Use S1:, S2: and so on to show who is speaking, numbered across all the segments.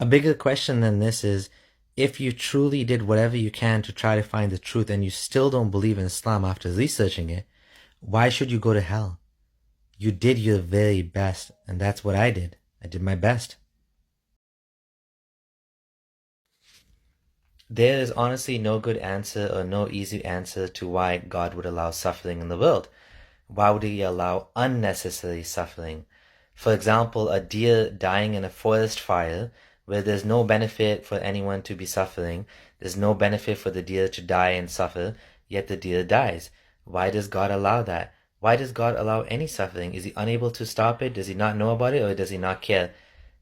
S1: A bigger question than this is, if you truly did whatever you can to try to find the truth and you still don't believe in Islam after researching it, why should you go to hell? You did your very best, and that's what I did. I did my best. There is honestly no good answer or no easy answer to why God would allow suffering in the world. Why would he allow unnecessary suffering? For example, a deer dying in a forest fire where there's no benefit for anyone to be suffering, there's no benefit for the deer to die and suffer, yet the deer dies. Why does God allow that? Why does God allow any suffering? Is he unable to stop it? Does he not know about it, or does he not care?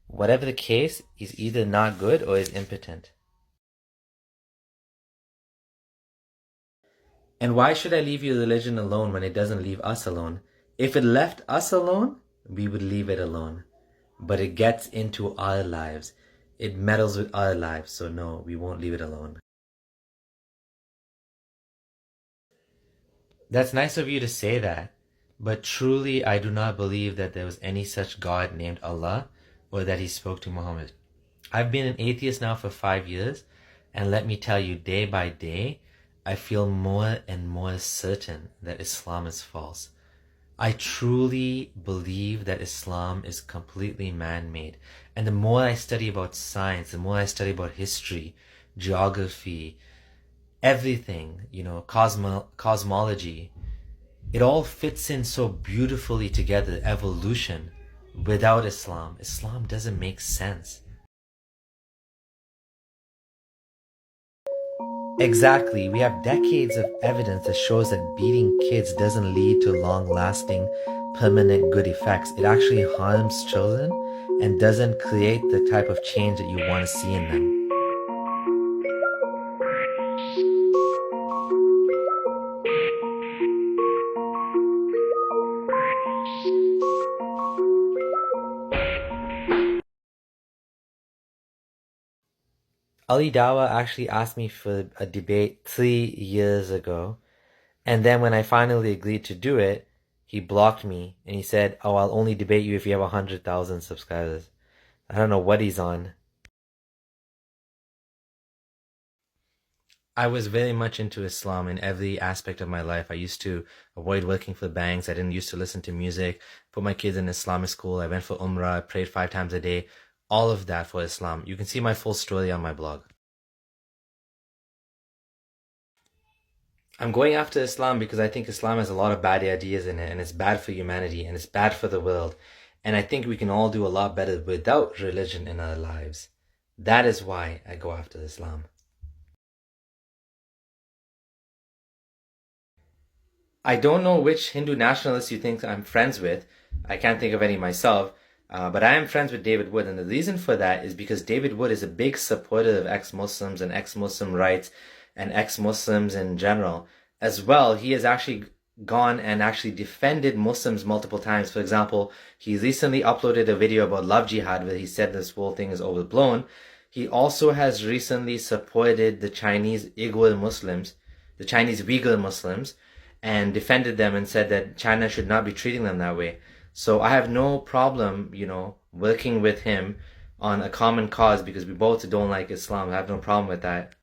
S1: Whatever the case, he's either not good or he's impotent. And why should I leave your religion alone when it doesn't leave us alone? If it left us alone, we would leave it alone. But it gets into our lives. It meddles with our lives, so no, we won't leave it alone. That's nice of you to say that, but truly I do not believe that there was any such God named Allah or that he spoke to Muhammad. I've been an atheist now for 5 years, and let me tell you, day by day, I feel more and more certain that Islam is false. I truly believe that Islam is completely man-made. And the more I study about science, the more I study about history, geography, everything, cosmology, it all fits in so beautifully together, evolution. Without Islam doesn't make sense. Exactly. We have decades of evidence that shows that beating kids doesn't lead to long-lasting, permanent good effects. It actually harms children and doesn't create the type of change that you want to see in them. Ali Dawa actually asked me for a debate 3 years ago, and then when I finally agreed to do it, he blocked me and he said, "Oh, I'll only debate you if you have 100,000 subscribers." I don't know what he's on. I was very much into Islam in every aspect of my life. I used to avoid working for banks. I didn't used to listen to music, put my kids in Islamic school. I went for Umrah, I prayed 5 times a day. All of that for Islam. You can see my full story on my blog. I'm going after Islam because I think Islam has a lot of bad ideas in it, and it's bad for humanity, and it's bad for the world. And I think we can all do a lot better without religion in our lives. That is why I go after Islam. I don't know which Hindu nationalists you think I'm friends with. I can't think of any myself. But I am friends with David Wood, and the reason for that is because David Wood is a big supporter of ex-Muslims and ex-Muslim rights and ex-Muslims in general. As well, he has actually gone and actually defended Muslims multiple times. For example, he recently uploaded a video about love jihad where he said this whole thing is overblown. He also has recently supported the Chinese Uyghur Muslims, the Chinese Uyghur Muslims, and defended them and said that China should not be treating them that way. So I have no problem, working with him on a common cause because we both don't like Islam. I have no problem with that.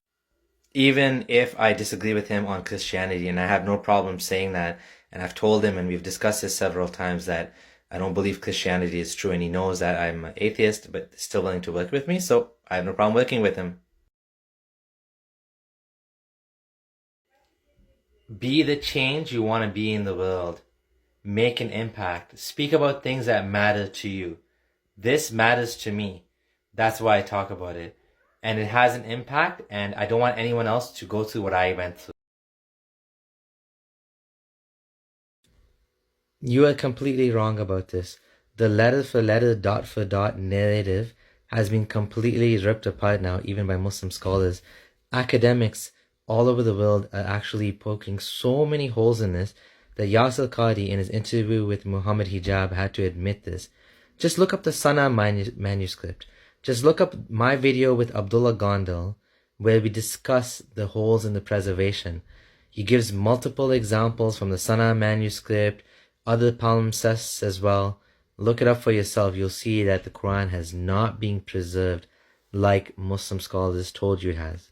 S1: Even if I disagree with him on Christianity, and I have no problem saying that, and I've told him, and we've discussed this several times, that I don't believe Christianity is true, and he knows that I'm an atheist, but still willing to work with me, so I have no problem working with him. Be the change you want to be in the world. Make an impact. Speak about things that matter to you. This matters to me. That's why I talk about it. And it has an impact, and I don't want anyone else to go through what I went through. You are completely wrong about this. The letter for letter, dot for dot narrative has been completely ripped apart now, even by Muslim scholars. Academics all over the world are actually poking so many holes in this that Yasir Qadhi, in his interview with Muhammad Hijab, had to admit this. Just look up the Sana manuscript. Just look up my video with Abdullah Gondal, where we discuss the holes in the preservation. He gives multiple examples from the Sana manuscript, other palimpsests as well. Look it up for yourself. You'll see that the Quran has not been preserved like Muslim scholars told you it has.